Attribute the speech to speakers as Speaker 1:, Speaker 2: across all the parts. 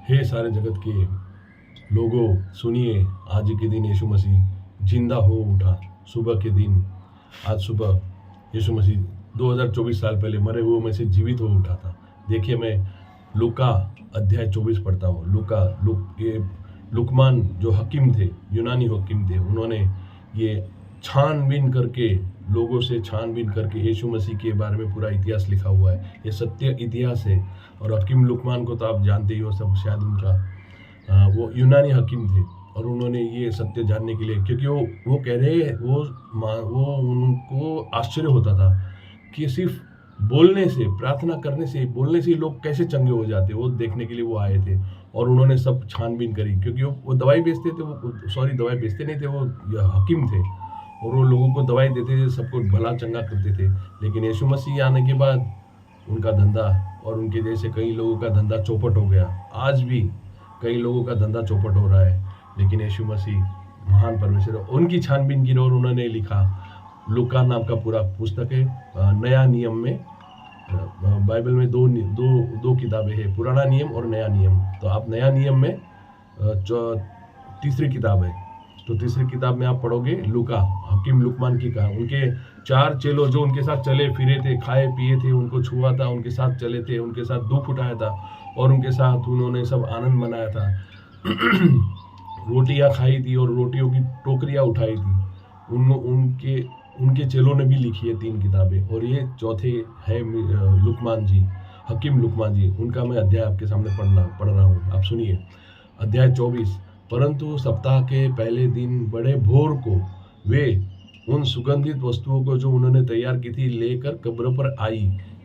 Speaker 1: हे सारे जगत के लोगों, सुनिए, आज के दिन यीशु मसीह जिंदा हो उठा। सुबह के दिन, आज सुबह यीशु मसीह 2024 साल पहले मरे हुए में से जीवित हो उठा था। देखिए, मैं लूका अध्याय 24 पढ़ता हूँ। ये लुकमान जो हकीम थे, यूनानी हकीम थे, उन्होंने ये छानबीन करके, लोगों से छानबीन करके यीशु मसीह के बारे में पूरा इतिहास लिखा हुआ है। ये सत्य इतिहास है। और हकीम लुकमान को तो आप जानते ही हो सब, शायद उनका वो यूनानी हकीम थे और उन्होंने ये सत्य जानने के लिए, क्योंकि वो कह रहे, वो उनको आश्चर्य होता था कि सिर्फ बोलने से, प्रार्थना करने से, बोलने से लोग कैसे चंगे हो जाते, वो देखने के लिए वो आए थे। और उन्होंने सब छानबीन करी, क्योंकि वो दवाई बेचते थे, दवाई बेचते नहीं थे, वो हकीम थे और वो लोगों को दवाई देते थे, सबको भला चंगा करते थे। लेकिन यीशु मसीह आने के बाद उनका धंधा और उनके जैसे कई लोगों का धंधा चौपट हो गया। आज भी कई लोगों का धंधा चौपट हो रहा है, लेकिन यीशु मसीह महान परमेश्वर, उनकी छानबीन की और उन्होंने लिखा। लूका नाम का पूरा पुस्तक है। नया नियम में, बाइबल में दो किताबें हैं, पुराना नियम और नया नियम। तो आप नया नियम में तीसरी किताब है, तो तीसरी किताब में आप पढ़ोगे लूका, हकीम लुकमान की कहा। उनके 4 चेलों जो उनके साथ चले फिरे थे, खाए पिए थे, उनको छुआ था, उनके साथ चले थे, उनके साथ दुख उठाया था और उनके साथ उन्होंने सब आनंद मनाया था। रोटियां खाई थी और रोटियों की टोकरियां उठाई थी। उनके चेलों ने भी लिखी है 3 किताबें। और ये चौथे है लुकमान जी, हकीम लुकमान जी, उनका मैं अध्याय आपके सामने पढ़ रहा हूँ। आप सुनिए, अध्याय 24। परंतु सप्ताह के पहले दिन बड़े भोर को वे उन सुगंधित वस्तुओं को जो उन्होंने तैयार की थी लेकर कब्र पर आई।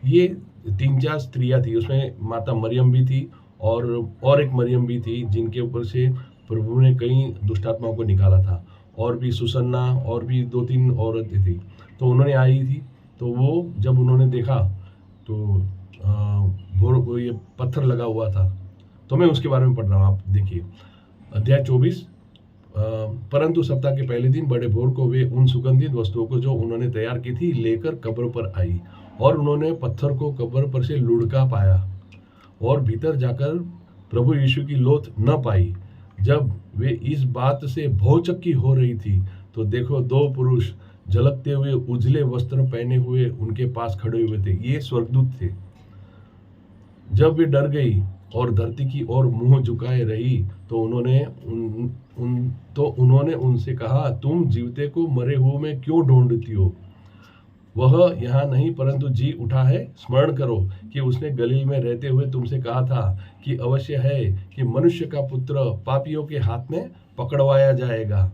Speaker 1: ये 3-4 स्त्रियां थी, उसमें माता मरियम भी थी और एक मरियम भी थी, जिनके ऊपर से प्रभु ने कई दुष्टात्माओं को निकाला था। और भी सुसन्ना और भी 2-3 औरतें थी। तो उन्होंने आई थी, तो वो जब उन्होंने देखा तो भोर को ये पत्थर लगा हुआ था। तो मैं उसके बारे में पढ़ रहा हूँ, आप देखिए। अध्याय 24। परंतु सप्ताह के पहले दिन बड़े भोर को वे उन सुगंधित वस्तुओं को जो उन्होंने तैयार की थी लेकर कब्र पर आई, और उन्होंने पत्थर को कब्र पर से लुढ़का पाया और भीतर जाकर प्रभु यीशु की लोथ न पाई। जब वे इस बात से भौचक्की हो रही थी, तो देखो 2 पुरुष झलकते हुए उजले वस्त्र पहने हुए उनके पास खड़े हुए थे। ये स्वर्गदूत थे। जब वे डर गई और धरती की ओर मुंह झुकाए रही, तो उन्होंने उनसे कहा, तुम जीवते को मरे हुए में क्यों ढूंढती हो? वह यहाँ नहीं परंतु जी उठा है। स्मरण करो कि उसने गलील में रहते हुए तुमसे कहा था कि अवश्य है कि मनुष्य का पुत्र पापियों के हाथ में पकड़वाया जाएगा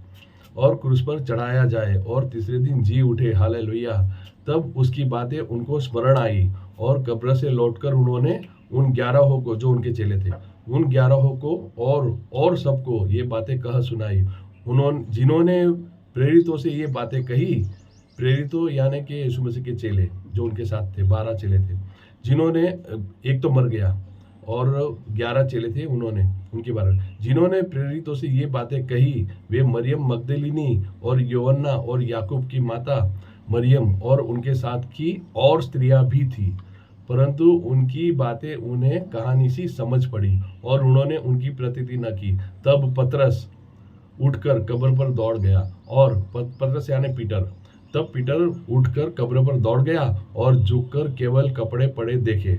Speaker 1: और क्रूस पर चढ़ाया जाए और तीसरे दिन जी उठे। हालेलुया। तब उसकी बातें उनको स्मरण आई और कब्र से लौटकर उन्होंने उन 11 को, जो उनके चेले थे, उन 11 को और सबको ये बातें कह सुनाई। जिन्होंने प्रेरितों से ये बातें कही, प्रेरितों यानी कि यीशु मसीह के चेले जो उनके साथ थे, 12 चेले थे, जिन्होंने, एक तो मर गया और 11 चेले थे, उनके बारे में जिन्होंने प्रेरितों से ये बातें कही, वे मरियम मगदलिनी और योवन्ना और याकूब की माता मरियम और उनके साथ की और स्त्रियां भी थी। परंतु उनकी बातें उन्हें कहानी सी समझ पड़ी और उन्होंने उनकी प्रतीति न की। तब पतरस उठकर कब्र पर दौड़ गया और पतरस यानी पीटर, तब पीटर उठकर कब्र पर दौड़ गया और झुककर केवल कपड़े पड़े देखे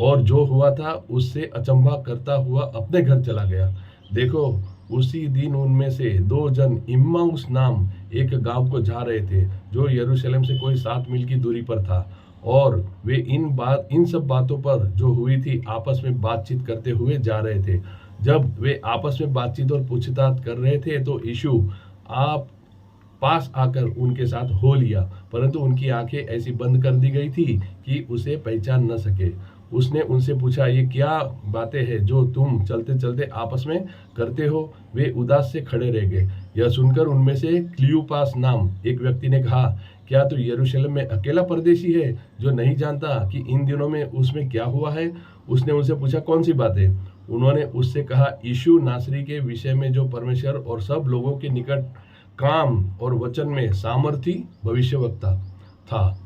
Speaker 1: और जो हुआ था उससे अचंभा करता हुआ अपने घर चला गया। देखो, उसी दिन उनमें से 2 जन इम्माउस नाम एक गांव को जा रहे थे, जो यरूशलेम से कोई 7 मील की दूरी पर था, और वे इन सब बातों पर जो हुई थी आपस में बातचीत करते हुए जा रहे थे। जब वे आपस में बातचीत और पूछताछ कर रहे थे, तो यीशु आप पास आकर उनके साथ हो लिया, परंतु उनकी आंखें ऐसी बंद कर दी गई थी कि उसे पहचान न सके। उसने उनसे पूछा, ये क्या बातें हैं जो तुम चलते चलते आपस में करते हो? वे उदास से खड़े रह गए। यह सुनकर उनमें से क्लियोपास नाम एक व्यक्ति ने कहा, क्या तू यरूशलेम में अकेला परदेशी है जो नहीं जानता कि इन दिनों में उसमें क्या हुआ है? उसने उनसे पूछा, कौन सी बातें? उन्होंने उससे कहा, यीशु नासरी के विषय में जो परमेश्वर और सब लोगों के निकट काम और वचन में सामर्थी भविष्यवक्ता था,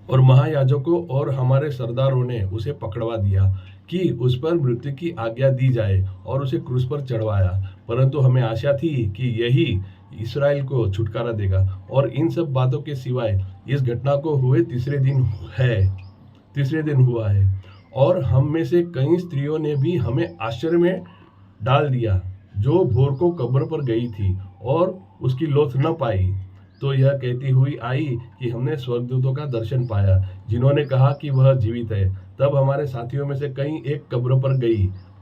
Speaker 1: और महायाजकों और हमारे सरदारों ने उसे पकड़वा दिया कि उस पर मृत्यु की आज्ञा दी जाए और उसे क्रूस पर चढ़वाया, परंतु हमें आशा थी कि यही इस्राएल को छुटकारा देगा। और इन सब बातों के सिवाय इस घटना को हुए तीसरे दिन हुआ है। और हम में से कई स्त्रियों ने भी हमें आश्चर्य में डाल दिया, जो भोर को कब्र पर गई थी और उसकी लोथ न पाई, तो यह कहती हुई आई कि हमने स्वर्गदूतों का दर्शन पाया, जिन्होंने कहा कि वह जीवित है। तब हमारे साथियों में से कई एक कब्र पर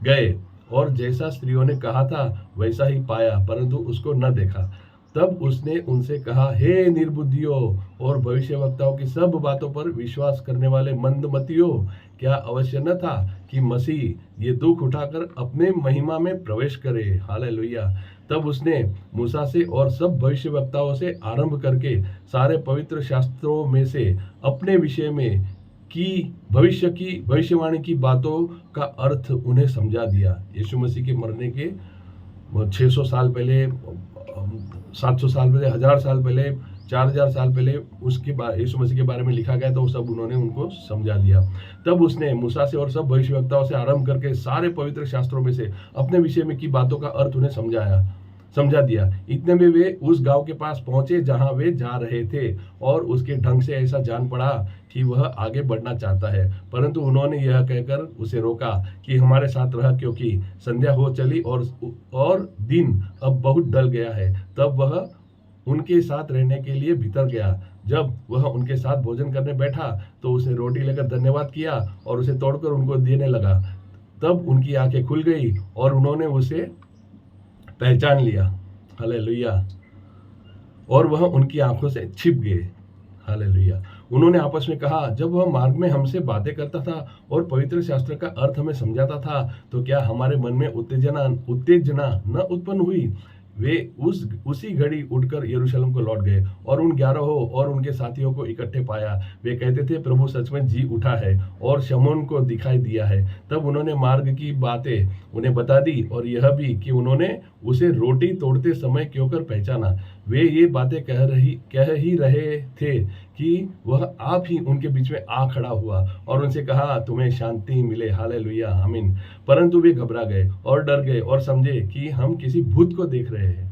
Speaker 1: गए और जैसा स्त्रियों ने कहा था वैसा ही पाया, परंतु उसको न देखा। तब उसने उनसे कहा, हे निर्बुद्धियों और भविष्यवक्ताओं की सब बातों पर विश्वास करने वाले मंदमतियों, क्या अवश्य न था कि मसीह ये दुख उठाकर अपने महिमा में प्रवेश करे। हालेलुया। तब उसने मूसा से और सब भविष्यवक्ताओं से आरंभ करके सारे पवित्र शास्त्रों में से अपने विषय में की भविष्यवाणी की बातों का अर्थ उन्हें समझा दिया। यीशु मसीह के मरने के 600 साल पहले, 700 साल पहले, 1000 साल पहले, 4000 साल पहले उसके यीशु मसीह के बारे में लिखा गया, तो वो सब उन्होंने उनको समझा दिया। तब उसने मूसा से और सब भविष्यवक्ताओं से आरंभ करके सारे पवित्र शास्त्रों में से अपने विषय में की बातों का अर्थ उन्हें समझा दिया। इतने में वे उस गांव के पास पहुंचे जहां वे जा रहे थे, और उसके ढंग से ऐसा जान पड़ा कि वह आगे बढ़ना चाहता है, परंतु उन्होंने यह कहकर उसे रोका कि हमारे साथ रह, क्योंकि संध्या हो चली और दिन अब बहुत ढल गया है। तब वह उनके साथ रहने के लिए भीतर गया। जब वह उनके साथ भोजन करने बैठा तो उसने रोटी लेकर धन्यवाद किया और उसे तोड़कर उनको देने लगा। तब उनकी आंखें खुल गई और उन्होंने उसे पहचान लिया। हालेलुया। और वह उनकी आंखों से छिप गए। हालेलुया। उन्होंने आपस में कहा, जब वह मार्ग में हमसे बातें करता था और पवित्र शास्त्र का अर्थ हमें समझाता था, तो क्या हमारे मन में उत्तेजना न उत्पन्न हुई। वे उसी घड़ी उठकर यरूशलेम को लौट गए और उन 11 और उनके साथियों को इकट्ठे पाया। वे कहते थे, प्रभु सच में जी उठा है और शमौन को दिखाई दिया है। तब उन्होंने मार्ग की बातें उन्हें बता दी, और यह भी कि उन्होंने उसे रोटी तोड़ते समय क्यों कर पहचाना। वे ये बातें कह ही रहे थे कि वह आप ही उनके बीच में आ खड़ा हुआ और उनसे कहा, तुम्हें शांति मिले। हालेलुया, आमीन। परंतु वे घबरा गए और डर गए और समझे कि हम किसी भूत को देख रहे हैं।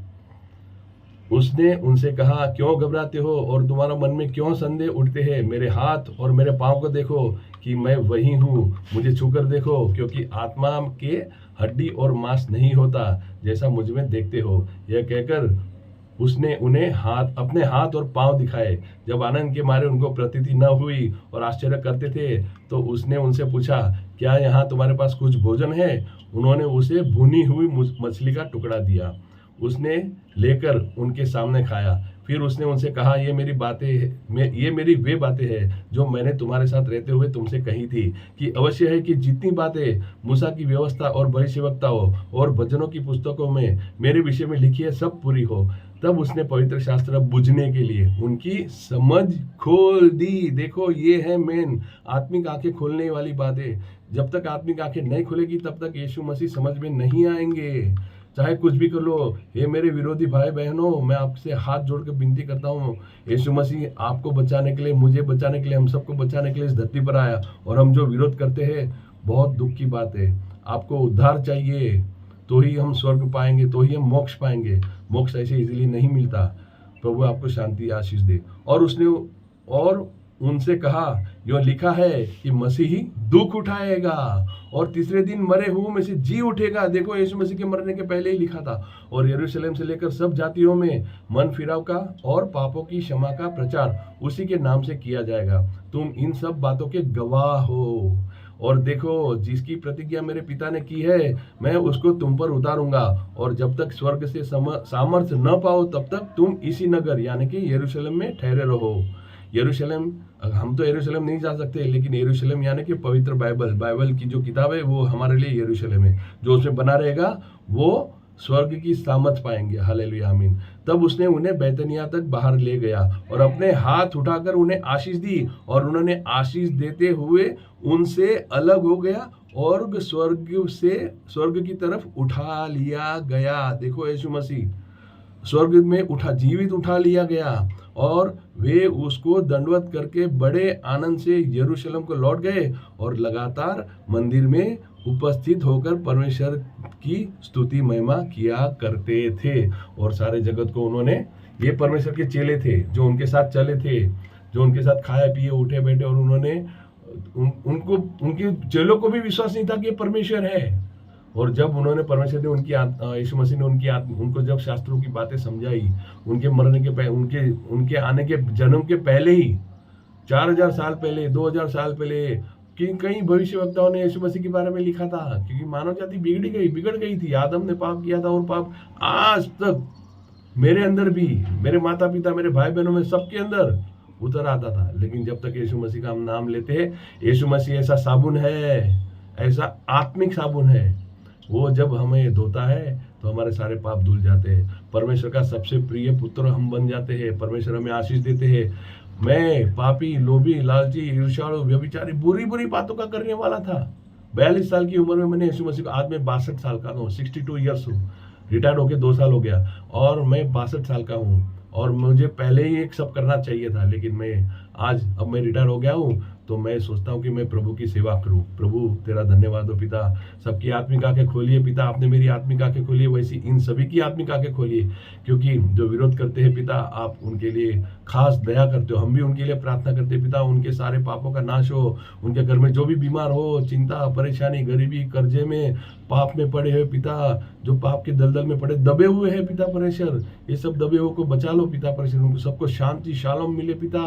Speaker 1: उसने उनसे कहा, क्यों घबराते हो और तुम्हारा मन में क्यों संदेह उठते हैं। मेरे हाथ और मेरे पांव को देखो कि मैं वही हूँ। मुझे छूकर देखो, क्योंकि आत्मा के हड्डी और मांस नहीं होता, जैसा मुझ में देखते हो। यह कहकर उसने उन्हें अपने हाथ और पांव दिखाए। जब आनंद के मारे उनको प्रतीति न हुई और आश्चर्य करते थे, तो उसने उनसे पूछा, क्या यहाँ तुम्हारे पास कुछ भोजन है। उन्होंने उसे भुनी हुई मछली का टुकड़ा दिया। उसने लेकर उनके सामने खाया। फिर उसने उनसे कहा, ये मेरी वे बातें हैं जो मैंने तुम्हारे साथ रहते हुए तुमसे कही थी, कि अवश्य है कि जितनी बातें मूसा की व्यवस्था और भविष्यवक्ताओं और भजनों की पुस्तकों में मेरे विषय में लिखी है, सब पूरी हो। तब उसने पवित्र शास्त्र बुझने के लिए उनकी समझ खोल दी। देखो, ये है मेन आत्मिक आंखें खोलने वाली बातें। जब तक आत्मिक आंखें नहीं खुलेगी, तब तक यीशु मसीह समझ में नहीं आएंगे, चाहे कुछ भी कर लो। हे मेरे विरोधी भाई बहनों, मैं आपसे हाथ जोड़ के विनती करता हूँ, यीशु मसीह आपको बचाने के लिए, मुझे बचाने के लिए, हम सबको बचाने के लिए इस धरती पर आया, और हम जो विरोध करते हैं, बहुत दुख की बात है। आपको उद्धार चाहिए, तो ही हम स्वर्ग पाएंगे, तो ही हम मोक्ष पाएंगे। मोक्ष ऐसे इजीली नहीं मिलता। प्रभु आपको शांति आशीष दे। और उसने उनसे कहा, यो लिखा है कि मसीही दुख उठाएगा और तीसरे दिन मरे हुए में से जी उठेगा। देखो, यीशु मसीह के मरने के पहले ही लिखा था। और यरूशलेम से लेकर सब जातियों में मन फिराव का और पापों की क्षमा का प्रचार उसी के नाम से किया जाएगा। तुम इन सब बातों के गवाह हो। और देखो, जिसकी प्रतिज्ञा मेरे पिता ने की है, मैं उसको तुम पर उतारूंगा, और जब तक स्वर्ग से सामर्थ्य न पाओ, तब तक तुम इसी नगर यानी कि यरूशलेम में ठहरे रहो। यरूशलेम, हम तो यरूशलेम नहीं जा सकते, लेकिन यरूशलेम यानी कि पवित्र बाइबल की जो किताब है, वो हमारे लिए यरूशलेम है। जो उसमें बना रहेगा वो स्वर्ग की सामर्थ पाएंगे। हालेलुया, आमीन। तब उसने उन्हें बैतनिया तक बाहर ले गया और अपने हाथ उठाकर उन्हें आशीष दी, और उन्होंने आशीष देते हुए उनसे अलग हो गया और स्वर्ग की तरफ उठा लिया गया। देखो, यीशु मसीह स्वर्ग में जीवित उठा लिया गया, और वे उसको दंडवत करके बड़े आनंद से यरूशलेम को लौट गए और लगातार मंदिर में उपस्थित होकर परमेश्वर की स्तुति महिमा किया करते थे। और सारे जगत को उन्होंने, ये परमेश्वर के चेले थे जो उनके साथ चले थे, जो उनके साथ खाए पिए उठे बैठे, और उन्होंने उनको, उनके चेलों को भी विश्वास नहीं था कि ये परमेश्वर है। और जब उन्होंने, परमेश्वर ने उनकी यीशु मसीह ने उनको जब शास्त्रों की बातें समझाई, उनके मरने के पहले, उनके आने के जन्म के पहले ही, 4000 साल पहले, 2000 साल पहले, कि कई भविष्यवक्ताओं ने यीशु मसीह के बारे में लिखा था, क्योंकि मानव जाति बिगड़ गई थी। आदम ने पाप किया था, और पाप आज तक मेरे अंदर भी, मेरे माता पिता, मेरे भाई बहनों में, सबके अंदर उतर आता था। लेकिन जब तक यीशु मसीह का हम नाम लेते हैं, यीशु मसीह ऐसा साबुन है, ऐसा आत्मिक साबुन है, वो जब हमें धोता है तो हमारे सारे पाप धुल जाते हैं। परमेश्वर का सबसे प्रिय पुत्र हम बन जाते हैं। परमेश्वर हमें आशीष देते हैं। मैं पापी, लोभी, लालची, ईर्ष्यालु, व्यभिचारी, बुरी बुरी बातों का करने वाला था। 42 साल की उम्र में मैंने यीशु मसीह को, आज मैं 62 साल का हूँ, 62 ईयर्स हूँ, रिटायर्ड होके 2 साल हो गया, और मैं 62 साल का हूँ। और मुझे पहले ही एक सब करना चाहिए था, लेकिन अब मैं रिटायर हो गया हूँ, तो मैं सोचता हूँ कि मैं प्रभु की सेवा करूँ। प्रभु तेरा धन्यवाद हो पिता, सबकी आत्मिक आंखें खोलिए पिता, आपने मेरी आत्मिक आंखें खोली है, वैसी इन सभी की आत्मिक आंखें खोलिए, क्योंकि जो विरोध करते हैं पिता, आप उनके लिए खास दया करते हो। हम भी उनके लिए प्रार्थना करते हैं पिता, उनके सारे पापों का नाश हो, उनके घर में जो भी बीमार हो, चिंता, परेशानी, गरीबी, कर्जे में, पाप में पड़े हुए पिता, जो पाप के दलदल में पड़े दबे हुए हैं पिता परमेश्वर, ये सब दबे हुए को बचा लो पिता परमेश्वर, उनको सबको शांति शालोम मिले पिता,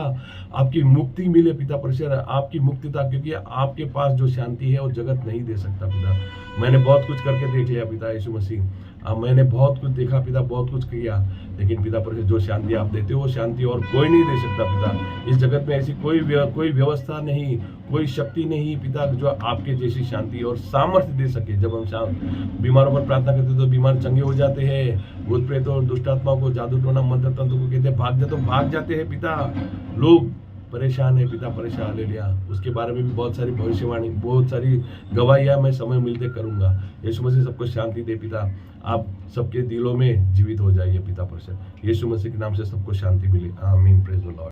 Speaker 1: आपकी मुक्ति मिले पिता परमेश्वर, आपकी मुक्तिता, क्योंकि आपके पास जो शांति है वो जगत नहीं दे सकता पिता। मैंने बहुत कुछ करके देख लिया पिता यीशु मसीह, मैंने बहुत कुछ देखा पिता, बहुत कुछ किया, लेकिन पिता परमेश्वर जो शांति आप देते हो वो शांति और कोई नहीं दे सकता पिता। इस जगत में ऐसी कोई व्यवस्था नहीं, कोई शक्ति नहीं पिता, जो आपके जैसी शांति और सामर्थ्य दे सके। जब हम बीमारों पर प्रार्थना करते तो बीमार चंगे हो जाते हैं, भूत प्रेत और दुष्ट आत्माओं को, जादू टोना मंत्र तंत्र को कहते हैं भाग जाते हैं पिता। लोग परेशान है पिता परेशान, हालेलुया। उसके बारे में भी बहुत सारी भविष्यवाणी, बहुत सारी गवाहियां मैं समय मिलते करूंगा। यीशु मसीह सबको शांति दे पिता, आप सबके दिलों में जीवित हो जाइए पिता परमेश्वर, यीशु मसीह के नाम से सबको शांति मिले, आमीन, प्रेज द लॉर्ड।